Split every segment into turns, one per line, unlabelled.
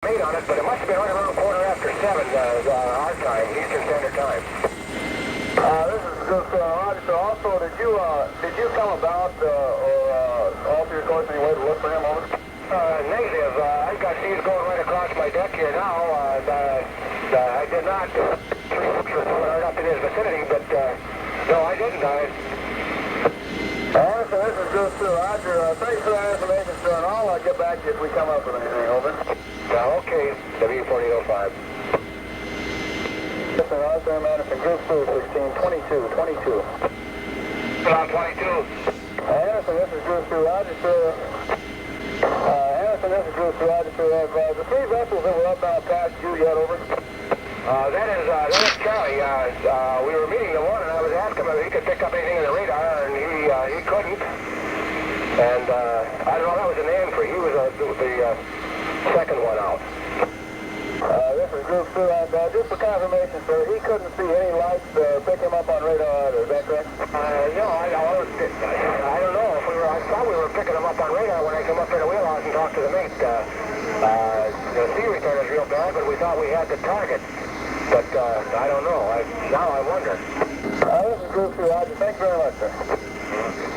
Made on it, but it must have been right around quarter after 7 our time, Eastern Standard Time.
This is just Roger. So also, did you come about or alter your course any way to look for him? Over?
Negative. I got seas going right across my deck here now. I did not. 3 hooks are coming up in his vicinity, but no, I didn't.
So this is just Roger. Thanks for that information, sir, and I'll get back to you if we come up with anything. Over.
Okay, W4005.
Listen, Roger, Madison, Group 2, 16, 22, 22.
About 22.
Anderson, this is Group 2, Roger, sir. Anderson, this is Group 2, Roger, sir. Have the 3 vessels that were upbound past you yet, over?
That is Charlie. We were meeting the one, and I was asking him if he could pick up anything in the radar, and he couldn't. And I don't know, that was the name for he was the second one out.
This is Group 2, and just for confirmation, sir, he couldn't see any lights pick him up on radar either, is that correct?
No, I don't know. I thought we were picking him up on radar when I came up here to the wheelhouse and talked to the mate. The sea return is real bad, but we thought we had the target. But I don't know. Now I wonder.
This is Group 2, Roger. Thank you very much, sir.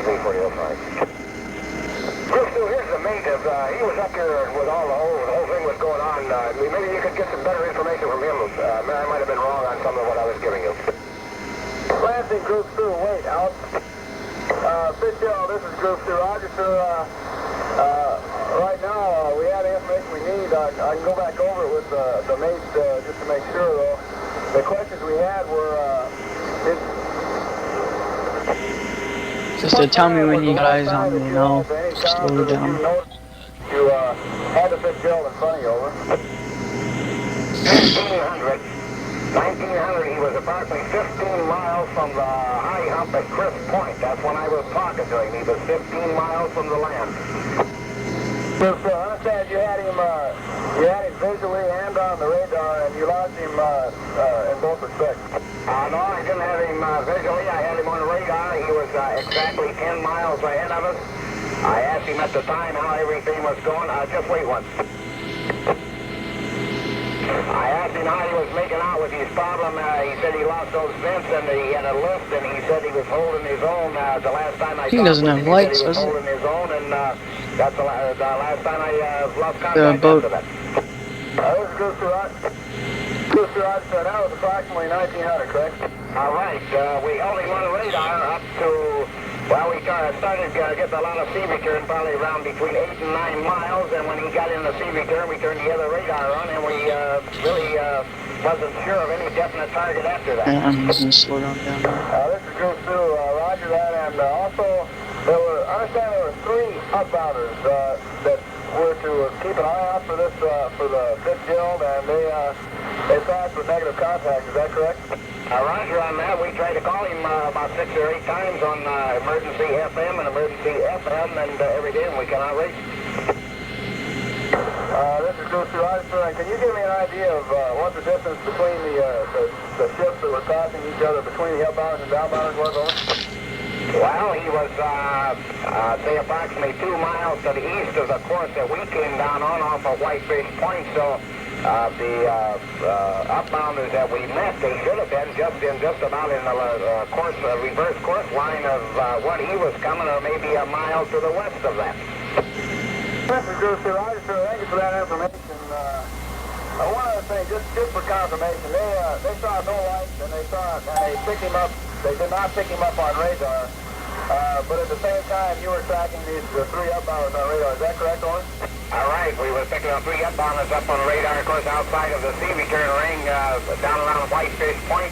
3405. Group 2, here's the mate. He was up here with all the whole thing was going on. Maybe you could get some better information from him. I might have been wrong on some of what I was giving you.
Lansing, Group 2, wait, out. Fitzgerald, this is Group 2, Roger, sir. Right now, we have the information we need. I can go back over it with the mate just to make sure, though. The questions we had were,
just to tell me when you guys on me, and I'll slow it down.
You had the Fitzgerald in front of you, over.
1900, he was approximately 15 miles from the high hump at Crisp Point. That's when I was talking to him. He was 15 miles from the land.
So, I understand you had him visually and on the radar, and you lost him in both respects.
No, I didn't have him visually. I had him on the radar. He was exactly 10 miles ahead of us. I asked him at the time how everything was going. Just wait once. I asked him how he was making out with his problem. He said he lost those vents and he had a lift, and he said he was holding his own. The last time I
he doesn't have lights,
he was
does
holding
it?
his own, and that's the last time I lost contact
The boat.
after that.
This is Group 2, Roger. Group 2, Roger, so that was approximately 1900, correct?
All right. We held him on the radar up to, well, we started getting a lot of sea return, probably around between 8 and 9 miles, and when he got in the sea return, we turned the other radar on, and we really wasn't sure of any definite target after that.
Yeah, I'm just gonna slow down now.
This is Group 2, Roger that, and also, I understand there were 3 upbounders that were to keep an eye out for this, for the Fitzgerald, and they passed with negative contact, is that correct?
Roger on that. We tried to call him about 6 or 8 times on emergency FM and emergency FM, and every day, and we cannot reach.
This is Group 2, Roger, and can you give me an idea of what the distance between the ships that were passing each other between the upbounders and downbounders was, over?
Well, he was, say, approximately 2 miles to the east of the course that we came down on off of Whitefish Point, so the upbounders that we met, they should have been just about in the course, reverse course line of what he was coming, or maybe a mile to the west of that.
This is Group 2, Roger, sir. Thank you for that information. One other thing, just for confirmation, they saw no lights, and they picked him up. They did not pick him up on radar, but at the same time, you were tracking the 3 upbounders on radar. Is that correct, Owen?
All right, we were picking up 3 upbounders up on radar, of course, outside of the sea return ring, down around Whitefish Point,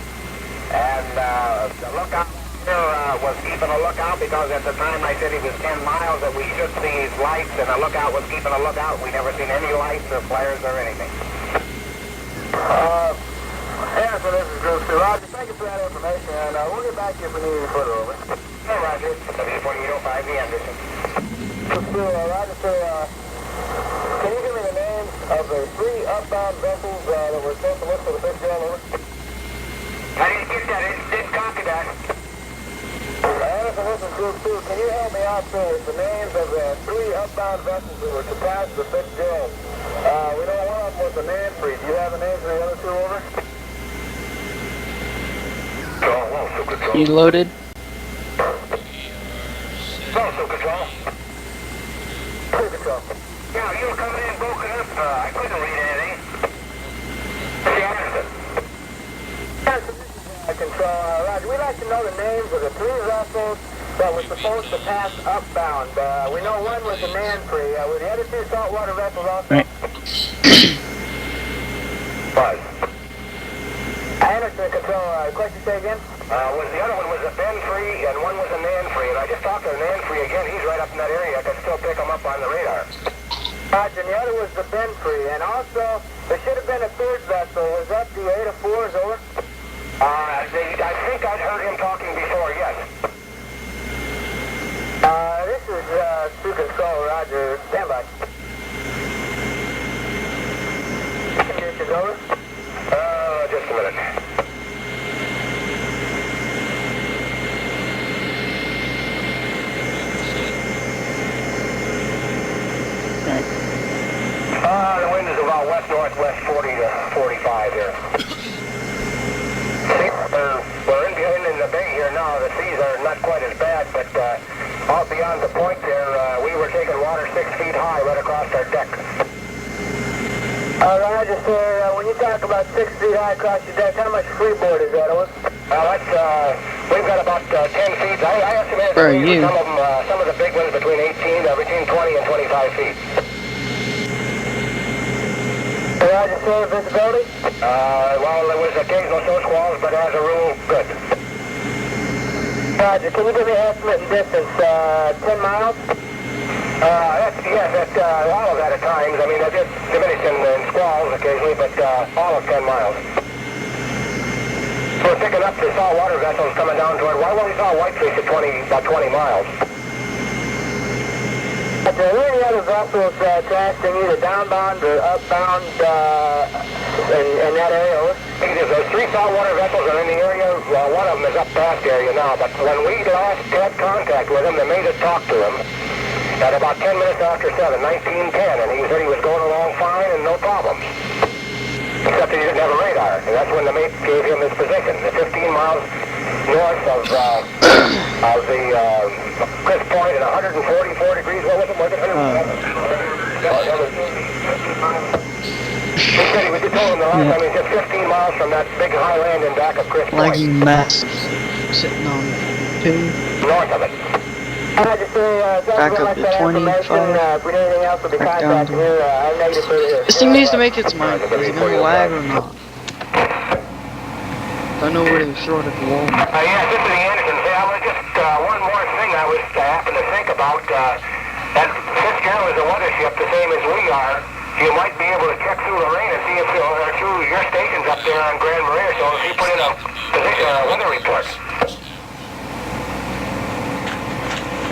and the lookout here was keeping a lookout, because at the time I said he was 10 miles, that we should see his lights, and the lookout was keeping a lookout. We never seen any lights or flares or anything.
Anderson, this is Group 2. Roger, thank you for that information, and we'll get back to you if we need any further, over.
Hey, Roger. W4805, the Anderson.
Group 2, Roger, sir, can you give me the names of the 3 upbound vessels that were supposed to look for the Fitzgerald, over?
I didn't get that. I didn't copy that.
Anderson, this is Group 2. Can you help me out, sir, with the names of the 3 upbound vessels that were to pass the Fitzgerald? We know one of them was a Manfred. Do you have the names of the other two, over?
You loaded?
Control.
Control.
Yeah, you were coming in broken up. I couldn't read anything. Anderson.
Control. Roger, we'd like to know the names of the three vessels that were supposed to pass upbound. We know one was a Manfred. Were the other two saltwater vessels also?
Right.
Buzz.
Anderson, Control. Question, say again?
The other one was a Ben-free and one was a Nan-free. And I just talked to the Nan-free again. He's right up in that area. I can still pick him up on the radar.
Roger, and the other was the Ben-free. And also, there should have been a third vessel. Was that the 8-4s, over?
I think I'd heard him talking before, yes.
This is to Control, Roger. Stand by. Conditions, over.
Just a minute. The wind is about west-northwest 40 to 45 here. We're in the bay here now. The seas are not quite as bad, but out beyond the point there, we were taking water 6 feet high right across our deck.
Roger, sir. When you talk about 6 feet high across your deck, how much freeboard is that, over?
We've got about 10 feet. I estimate some of the big ones between 20 and 25 feet.
Roger, sir. Visibility?
Well, there was occasional snow squalls, but as a rule, good.
Roger, can you give me an estimate in distance? 10 miles?
Yes, all of that at times. I mean, they're just diminishing in squalls occasionally, but all of 10 miles. So we're picking up the saltwater vessels coming down toward, well, we saw whitefish at about 20 miles.
Are there any other vessels transiting either downbound or upbound in that area?
Those 3 saltwater vessels are in the area. One of them is up past the area now, but when we last had contact with him, they made us talk to him at about 10 minutes after 7, 1910, and he said he was going along fine and no problems. Except that he didn't have a radar, and that's when the mate gave him his position. The 15 miles north of the Chris Point at 144 degrees. What was it? Was it 107? He said he was told him the last time he was just 15 miles from that big high land in back of Chris Point.
Lagging mess. Sitting on 2.
North of it.
Back up to 25.
If we need anything else, we'll be contacting you. I'm negative for this.
This thing needs to make its mark. Is it gonna lag or not? Don't know where to throw it at the wall.
Yeah, this is the Anderson. I was just one more thing I was happened to think about. That Fitzgerald is a weather ship the same as we are. You might be able to check through Lorraine and see if through your stations up there on Grand Marais. So if he put in a position, a weather report.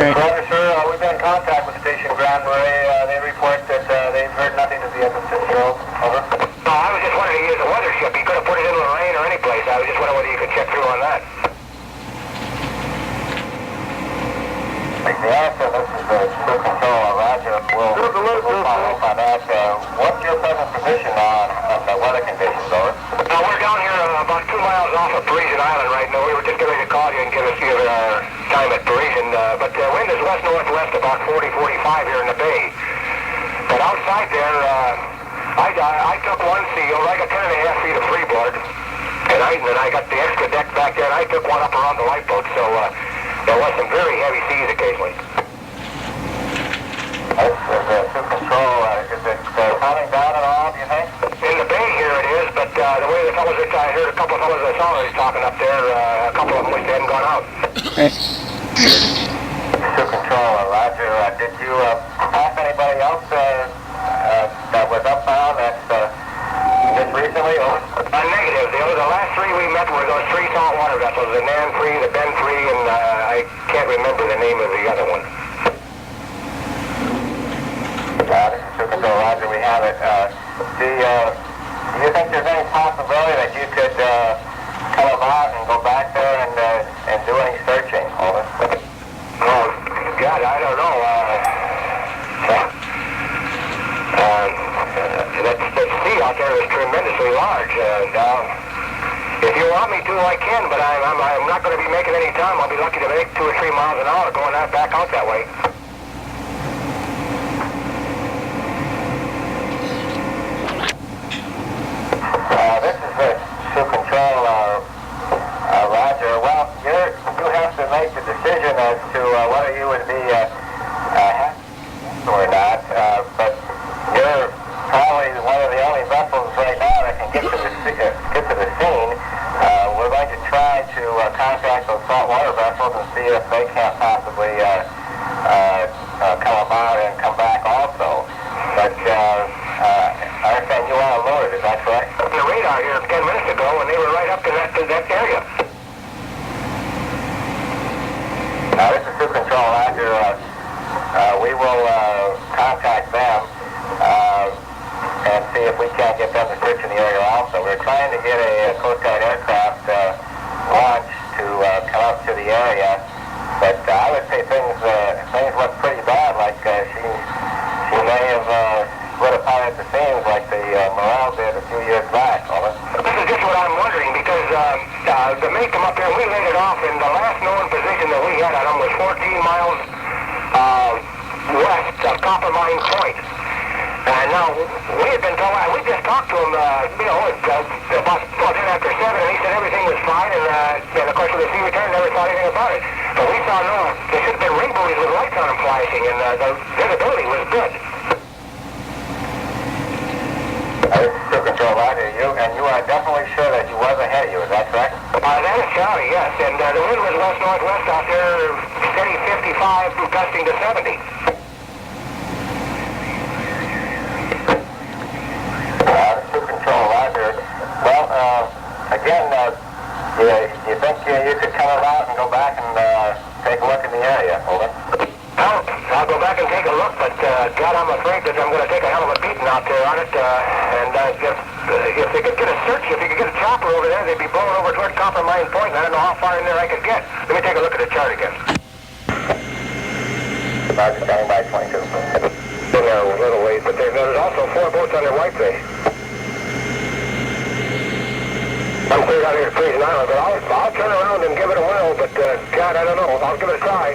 Right.
Roger, sir. We've been in contact with Station Grand Marais. They report that they've heard nothing to the end of Fitzgerald. Over.
No, I was just wondering, he is a weather ship. He could have put it in Lorraine or any place. I was just wondering whether you could check through on that.
The answer, this is the Control. Roger, we'll follow up on that. What's your present position on the weather conditions, over?
We're down here about 2 miles off of Parisian Island right now. We were just getting ready to call you and give our time at Parisian. But the wind is west-northwest about 40, 45 here in the bay. But outside there, I took one seal. I got 10.5 feet of freeboard. And I got the extra deck back there, and I took one up around the lifeboat. So there was some very heavy seas occasionally.
To Control, is it coming down at all, do you think?
In the bay here it is, but the way the fellows, I heard a couple of fellows I saw talking up there, a couple of them wish they hadn't gone out.
Right.
To Control, Roger, did you pass anybody else that was upbound that's just recently?
Negative. The last 3 we met were those 3 saltwater vessels, the Nan-free, the Ben-free, and I can't remember the name of the other one.
This is Super Control, Roger, we have it. Do you think there's any possibility that you could come about and go back there and do any searching? Over.
Oh, God, I don't know. large. If you want me to, I can, but I'm not going to be making any time. I'll be lucky to make 2 or 3 miles an hour going back out that way. This is Sioux Control, Roger. Well, you have to make the decision as to whether you would be happy or not, but you're probably one of the only vessels right now that can get to the scene. We're going to try to contact those saltwater vessels and see if they can't possibly come about and come back also. But I understand you are alerted, is that correct? The radar here 10 minutes ago, and they were right up in that area. This is Sioux Control, Roger. We will contact them and see if we can't get them to search in the area also. We're trying to get a Coast Guard aircraft launch to come up to the area, but I would say things look pretty bad, like she may have split apart at the seams like the Morale did a few years back. Over. This is just what I'm wondering, because the mate come up here and we laid it off, and the last known position that we had on them was 14 miles west of Copper Mine Point. And now, we had been told, we just talked to him, about 10 after 7, and he said everything was fine, and of course with the sea return, never thought anything about it. But we saw there should have been ring buoys with lights on them flashing, and the visibility was good. Sioux Control, Roger, and you are definitely sure that he was ahead of you, is that correct? That is Charlie, yes, and the wind was west-northwest out there, steady 55, gusting to 70. Sioux Control, Roger. Well, again, you think you could come out and go back and take a look in the area, over? I'll go back and take a look, but God, I'm afraid that I'm going to take a hell of a beating out there on it, and if they could get a search, if you could get a chopper over there, they'd be blowing over toward Copper Mine Point, and I don't know how far in there I could get. Let me take a look at the chart again. Roger, standing by 22. Been there a little ways, but there's also 4 boats under Whitefish. I'm cleared out here at Freezing Island, but I'll turn around and give it a whirl, but God, I don't know. I'll give it a try.